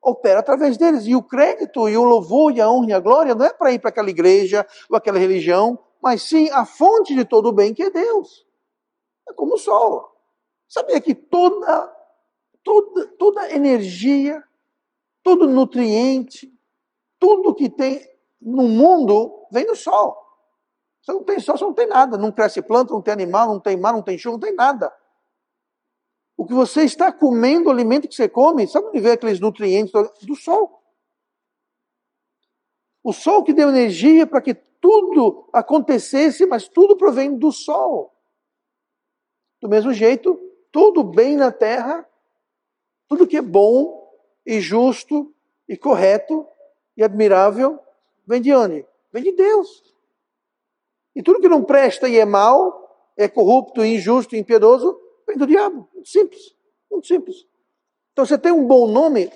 Speaker 1: opera através deles. E o crédito, e o louvor, e a honra e a glória não é para ir para aquela igreja ou aquela religião, mas sim a fonte de todo o bem que é Deus. É como o sol. Sabia que toda energia, todo nutriente, tudo que tem no mundo vem do sol. Você não tem sol, você não tem nada. Não cresce planta, não tem animal, não tem mar, não tem chuva, não tem nada. O que você está comendo, o alimento que você come, sabe onde vem aqueles nutrientes? Do sol. O sol que deu energia para que tudo acontecesse, mas tudo provém do sol. Do mesmo jeito, tudo bem na terra, tudo que é bom e justo e correto e admirável, vem de onde? Vem de Deus. E tudo que não presta e é mal, é corrupto, injusto e impiedoso, vem do diabo. Muito simples. Muito simples. Então você tem um bom nome.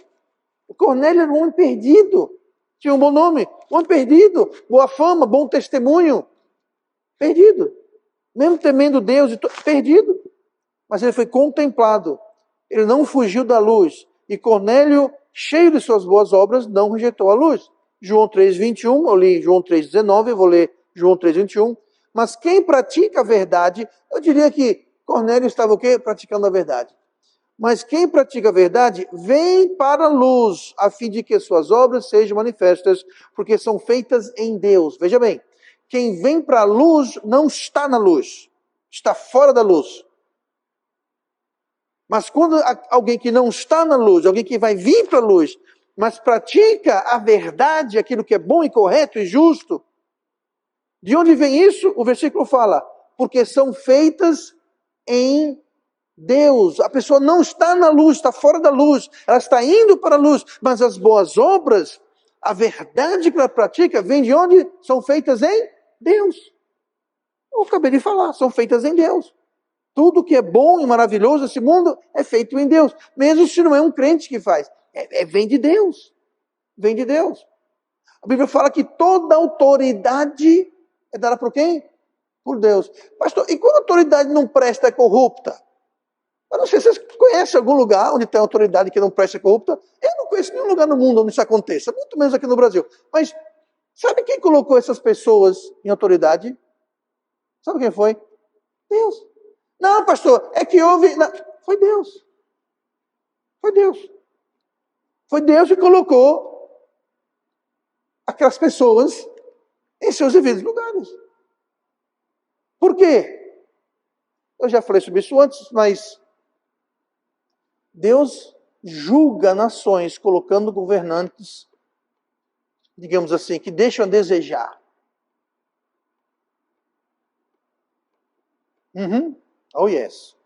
Speaker 1: O Cornélio era um homem perdido. Tinha um bom nome. Um homem perdido. Boa fama, bom testemunho. Perdido. Mesmo temendo Deus, perdido. Mas ele foi contemplado. Ele não fugiu da luz. E Cornélio, cheio de suas boas obras, não rejeitou a luz. João 3,21, eu li João 3,19, eu vou ler João 3,21. Mas quem pratica a verdade, eu diria que Cornélio estava o quê? Praticando a verdade. Mas quem pratica a verdade, vem para a luz, a fim de que suas obras sejam manifestas, porque são feitas em Deus. Veja bem, quem vem para a luz não está na luz, está fora da luz. Mas quando alguém que não está na luz, alguém que vai vir para a luz, mas pratica a verdade, aquilo que é bom e correto e justo, de onde vem isso? O versículo fala, porque são feitas em Deus. A pessoa não está na luz, está fora da luz, ela está indo para a luz, mas as boas obras, a verdade que ela pratica, vem de onde? São feitas em Deus. Eu acabei de falar, são feitas em Deus. Tudo que é bom e maravilhoso nesse mundo é feito em Deus. Mesmo se não é um crente que faz. Vem de Deus. Vem de Deus. A Bíblia fala que toda autoridade é dada por quem? Por Deus. Pastor, e quando a autoridade não presta, é corrupta? Eu não sei se vocês conhecem algum lugar onde tem autoridade que não presta, é corrupta. Eu não conheço nenhum lugar no mundo onde isso aconteça, muito menos aqui no Brasil. Mas sabe quem colocou essas pessoas em autoridade? Sabe quem foi? Deus. Não, pastor, é que houve... Não, foi Deus. Foi Deus. Foi Deus que colocou aquelas pessoas em seus devidos lugares. Por quê? Eu já falei sobre isso antes, mas Deus julga nações colocando governantes, digamos assim, que deixam a desejar. Oh, yes.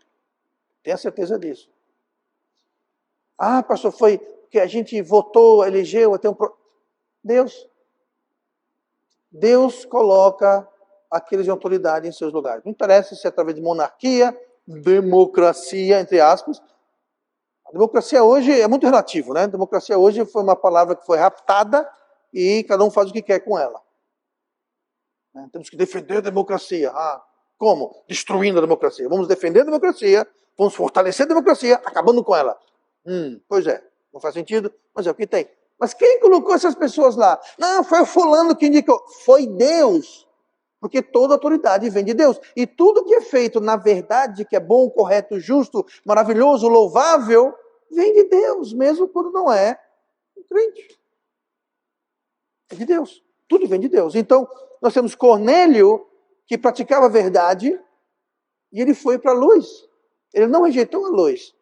Speaker 1: Tenha certeza disso. Ah, pastor, foi que a gente votou, elegeu, até Deus coloca aqueles de autoridade em seus lugares. Não interessa se é através de monarquia, democracia, entre aspas. A democracia hoje é muito relativo, né? Democracia hoje foi uma palavra que foi raptada e cada um faz o que quer com ela. né? Temos que defender a democracia. Ah, como? Destruindo a democracia. Vamos defender a democracia, vamos fortalecer a democracia, acabando com ela. Pois é, não faz sentido, mas é o que tem. Mas quem colocou essas pessoas lá? Não, foi o fulano que indicou. Foi Deus. Porque toda autoridade vem de Deus. E tudo que é feito na verdade, que é bom, correto, justo, maravilhoso, louvável, vem de Deus, mesmo quando não é um crente. É de Deus. Tudo vem de Deus. Então, nós temos Cornélio, que praticava a verdade, e ele foi para a luz. Ele não rejeitou a luz.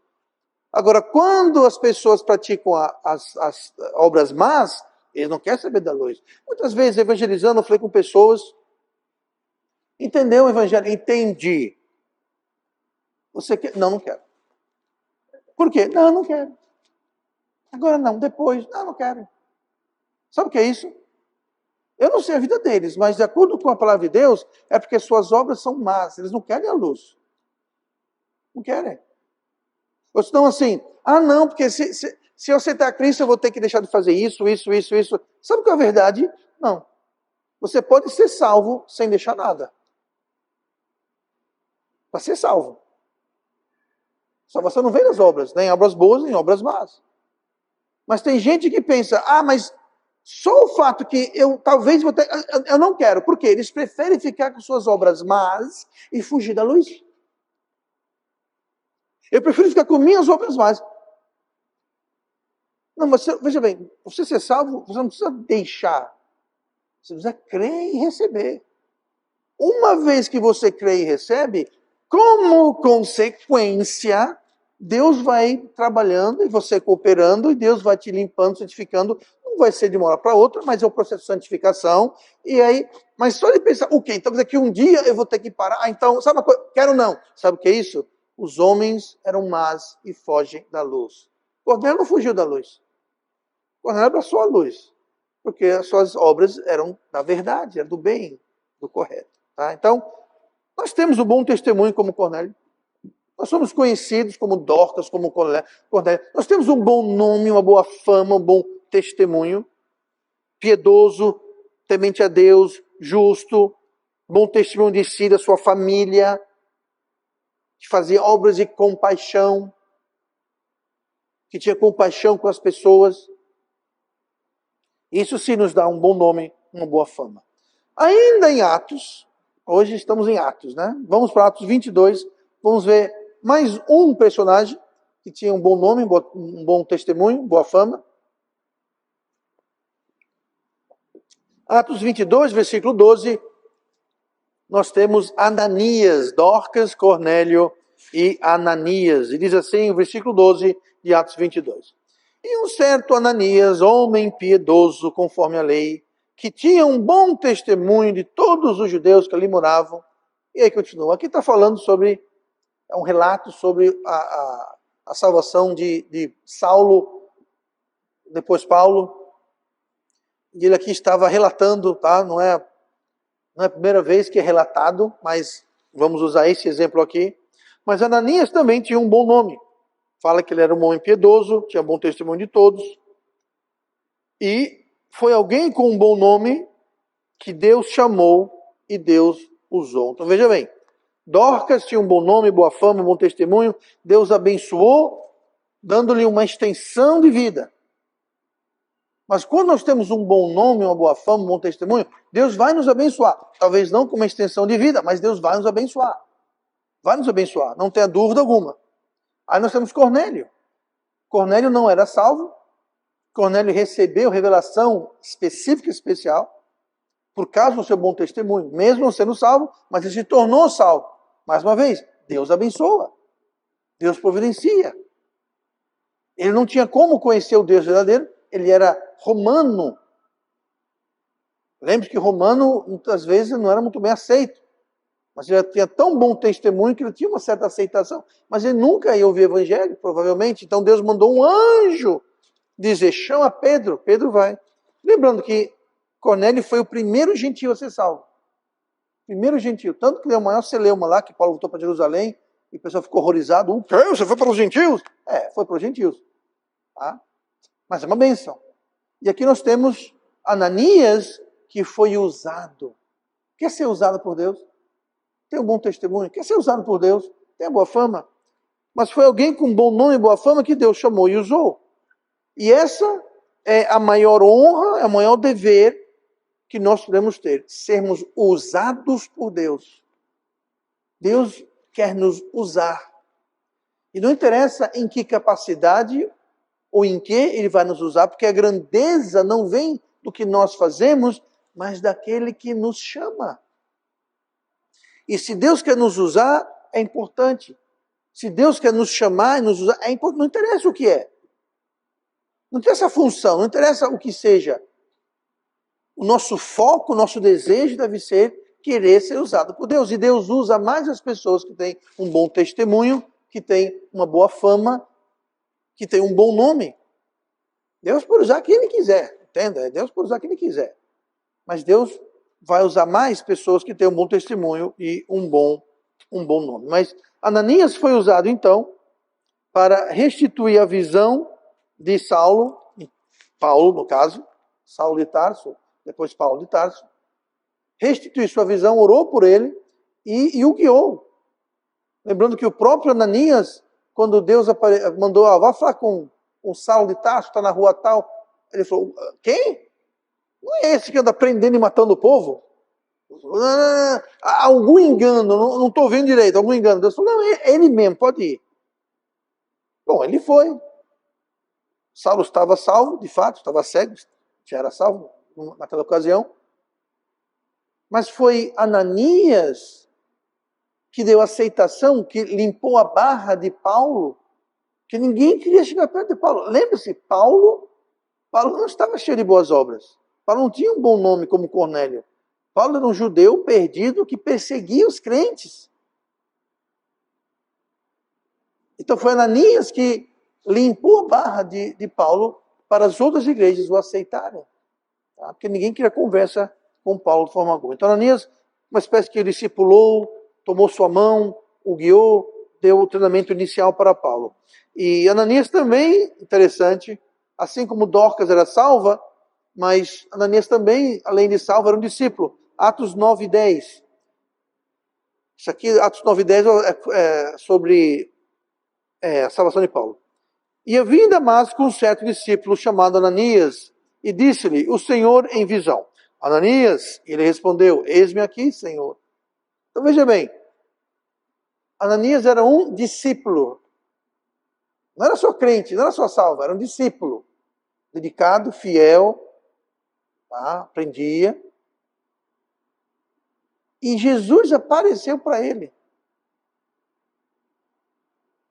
Speaker 1: Agora, quando as pessoas praticam as obras más, eles não querem saber da luz. Muitas vezes, evangelizando, eu falei com pessoas, entendeu o evangelho? Entendi. Você quer? Não, não quero. Por quê? Não, não quero. Agora não, depois. Não, não quero. Sabe o que é isso? Eu não sei a vida deles, mas de acordo com a palavra de Deus, é porque suas obras são más. Eles não querem a luz. Não querem. Ou senão assim, não, porque se eu aceitar Cristo, eu vou ter que deixar de fazer isso. Sabe o que é a verdade? Não. Você pode ser salvo sem deixar nada. Para ser salvo. Salvação não vem das obras, nem obras boas, nem obras más. Mas tem gente que pensa, mas só o fato que eu talvez vou ter... Eu não quero. Por quê? Eles preferem ficar com suas obras más e fugir da luz. Eu prefiro ficar com minhas obras más. Não, mas veja bem, você ser salvo, você não precisa deixar. Você precisa crer e receber. Uma vez que você crê e recebe, como consequência, Deus vai trabalhando e você cooperando, e Deus vai te limpando, santificando. Não vai ser de uma hora para outra, mas é o processo de santificação. E aí, mas só de pensar, ok, então daqui um dia eu vou ter que parar. Então, sabe uma coisa? Quero não. Sabe o que é isso? Os homens eram más e fogem da luz. Cornélio não fugiu da luz. Cornélio abraçou a luz. Porque as suas obras eram da verdade, eram do bem, do correto. Tá? Então, nós temos um bom testemunho como Cornélio. Nós somos conhecidos como Dorcas, como Cornélio. Nós temos um bom nome, uma boa fama, um bom testemunho. Piedoso, temente a Deus, justo, bom testemunho de si, da sua família, que fazia obras de compaixão, que tinha compaixão com as pessoas. Isso sim nos dá um bom nome, uma boa fama. Ainda em Atos, hoje estamos em Atos, né? Vamos para Atos 22, vamos ver mais um personagem que tinha um bom nome, um bom testemunho, boa fama. Atos 22, versículo 12, nós temos Ananias, Dorcas, Cornélio e Ananias. E diz assim o versículo 12 de Atos 22. E um certo Ananias, homem piedoso conforme a lei, que tinha um bom testemunho de todos os judeus que ali moravam. E aí continua. Aqui está falando sobre, é um relato sobre a salvação de Saulo, depois Paulo. E ele aqui estava relatando, tá? Não é a primeira vez que é relatado, mas vamos usar esse exemplo aqui. Mas Ananias também tinha um bom nome. Fala que ele era um homem piedoso, tinha bom testemunho de todos. E foi alguém com um bom nome que Deus chamou e Deus usou. Então veja bem, Dorcas tinha um bom nome, boa fama, bom testemunho. Deus abençoou, dando-lhe uma extensão de vida. Mas quando nós temos um bom nome, uma boa fama, um bom testemunho, Deus vai nos abençoar. Talvez não com uma extensão de vida, mas Deus vai nos abençoar. Vai nos abençoar, não tenha dúvida alguma. Aí nós temos Cornélio. Cornélio não era salvo. Cornélio recebeu revelação específica, especial, por causa do seu bom testemunho. Mesmo não sendo salvo, mas ele se tornou salvo. Mais uma vez, Deus abençoa. Deus providencia. Ele não tinha como conhecer o Deus verdadeiro. Ele era romano. Lembre que romano, muitas vezes, não era muito bem aceito. Mas ele tinha tão bom testemunho que ele tinha uma certa aceitação. Mas ele nunca ia ouvir o evangelho, provavelmente. Então Deus mandou um anjo dizer, chama Pedro. Pedro vai. Lembrando que Cornélio foi o primeiro gentil a ser salvo. Primeiro gentil. Tanto que deu o maior celeuma lá, que Paulo voltou para Jerusalém, e o pessoal ficou horrorizado. O quê? Você foi para os gentios? Foi para os gentios. Tá? Mas é uma bênção. E aqui nós temos Ananias, que foi usado. Quer ser usado por Deus? Tem um bom testemunho? Quer ser usado por Deus? Tem boa fama? Mas foi alguém com bom nome e boa fama que Deus chamou e usou. E essa é a maior honra, é o maior dever que nós podemos ter. Sermos usados por Deus. Deus quer nos usar. E não interessa em que capacidade ou em que Ele vai nos usar, porque a grandeza não vem do que nós fazemos, mas daquele que nos chama. E se Deus quer nos usar, é importante. Se Deus quer nos chamar e nos usar, é importante. Não interessa o que é. Não interessa a função, não interessa o que seja. O nosso foco, o nosso desejo deve ser querer ser usado por Deus. E Deus usa mais as pessoas que têm um bom testemunho, que têm uma boa fama, que têm um bom nome. Deus pode usar quem Ele quiser, entenda? Deus pode usar quem Ele quiser. Mas Deus vai usar mais pessoas que têm um bom testemunho e um bom nome. Mas Ananias foi usado, então, para restituir a visão de Saulo, Paulo, no caso, Saulo de Tarso, depois Paulo de Tarso, restituir sua visão, orou por ele e o guiou. Lembrando que o próprio Ananias, quando Deus mandou, vá falar com o Saulo de Tarso, está na rua tal, ele falou, quem? Não é esse que anda prendendo e matando o povo? Algum engano, não estou vendo direito, algum engano. Deus falou, não, é ele mesmo, pode ir. Bom, ele foi. Saulo estava salvo, de fato, estava cego, já era salvo naquela ocasião. Mas foi Ananias que deu aceitação, que limpou a barra de Paulo, que ninguém queria chegar perto de Paulo. Lembra-se, Paulo não estava cheio de boas obras. Paulo não tinha um bom nome como Cornélio. Paulo era um judeu perdido que perseguia os crentes. Então foi Ananias que limpou a barra de Paulo para as outras igrejas o aceitarem. Tá? Porque ninguém queria conversa com Paulo de forma alguma. Então Ananias, uma espécie que discipulou, tomou sua mão, o guiou, deu o treinamento inicial para Paulo. E Ananias também, interessante, assim como Dorcas era salva, mas Ananias também, além de salvo, era um discípulo. Atos 9 e 10. Isso aqui, Atos 9 e 10, é sobre a salvação de Paulo. E havia em Damasco um certo discípulo chamado Ananias, e disse-lhe o Senhor em visão, Ananias, e ele respondeu, eis-me aqui, Senhor. Então veja bem, Ananias era um discípulo, não era só crente, não era só salvo, era um discípulo, dedicado, fiel, tá? Aprendia. E Jesus apareceu para ele.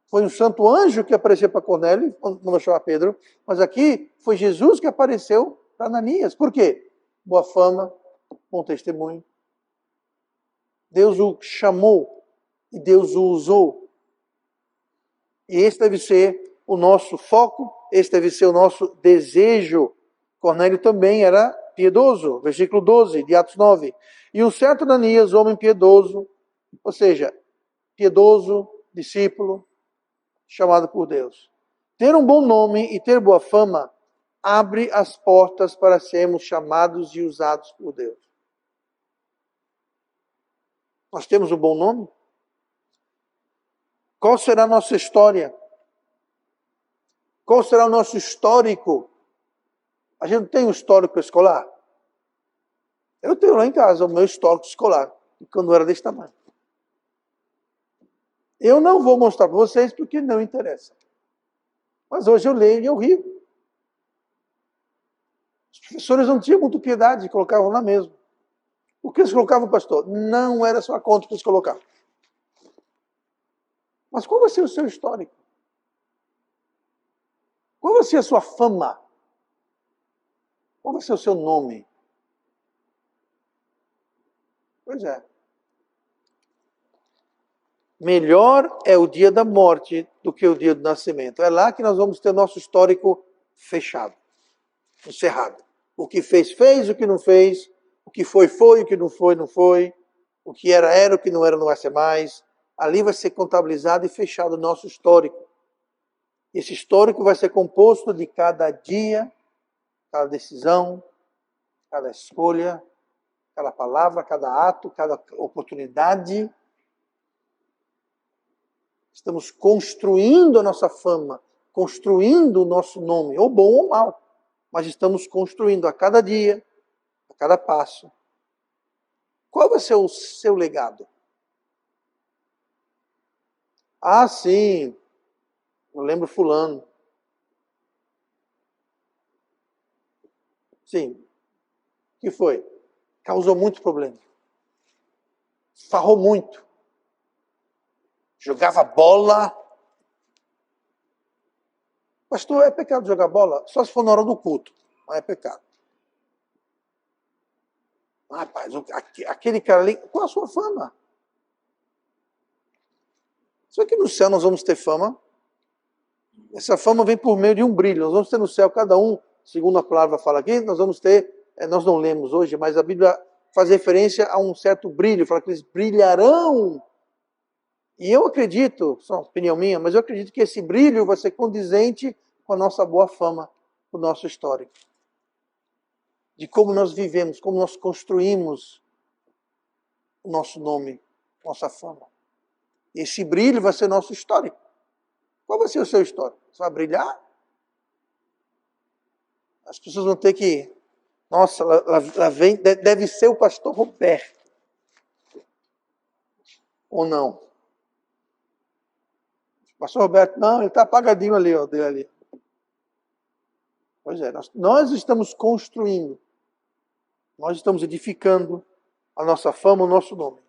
Speaker 1: Foi um santo anjo que apareceu para Cornélio, não chamar Pedro, mas aqui foi Jesus que apareceu para Ananias. Por quê? Boa fama, bom testemunho. Deus o chamou e Deus o usou. E esse deve ser o nosso foco, esse deve ser o nosso desejo. Cornélio também era piedoso, versículo 12 de Atos 9. E um certo Ananias, homem piedoso, ou seja, piedoso, discípulo, chamado por Deus. Ter um bom nome e ter boa fama abre as portas para sermos chamados e usados por Deus. Nós temos um bom nome? Qual será a nossa história? Qual será o nosso histórico? A gente não tem um histórico escolar? Eu tenho lá em casa o meu histórico escolar, quando eu era desse tamanho. Eu não vou mostrar para vocês porque não interessa. Mas hoje eu leio e eu rio. Os professores não tinham muito piedade, colocavam lá mesmo. O que eles colocavam, pastor? Não era só a conta que eles colocavam. Mas qual vai ser o seu histórico? Qual vai ser a sua fama? Qual vai ser o seu nome? Pois é. Melhor é o dia da morte do que o dia do nascimento. É lá que nós vamos ter nosso histórico fechado, encerrado. O que fez, fez, o que não fez, o que foi, foi, o que não foi, não foi, o que era, era, o que não era, não vai ser mais. Ali vai ser contabilizado e fechado o nosso histórico. Esse histórico vai ser composto de cada dia, cada decisão, cada escolha, cada palavra, cada ato, cada oportunidade. Estamos construindo a nossa fama, construindo o nosso nome, ou bom ou mal, mas estamos construindo a cada dia, a cada passo. Qual vai ser o seu legado? Ah, sim, eu lembro fulano. Sim, o que foi? Causou muito problema. Farrou muito. Jogava bola. Pastor, é pecado jogar bola? Só se for na hora do culto. Não é pecado. Rapaz, aquele cara ali, qual a sua fama? Só que no céu nós vamos ter fama. Essa fama vem por meio de um brilho. Nós vamos ter no céu, cada um, segundo a palavra fala aqui, nós vamos ter, nós não lemos hoje, mas a Bíblia faz referência a um certo brilho, fala que eles brilharão. E eu acredito, só uma opinião minha, mas eu acredito que esse brilho vai ser condizente com a nossa boa fama, com o nosso histórico. De como nós vivemos, como nós construímos o nosso nome, nossa fama. Esse brilho vai ser nosso histórico. Qual vai ser o seu histórico? Você vai brilhar? As pessoas vão ter que... Nossa, lá vem, deve ser o pastor Roberto. Ou não? O pastor Roberto, não, ele está apagadinho ali, ó, dele ali. Pois é, nós estamos construindo, nós estamos edificando a nossa fama, o nosso nome.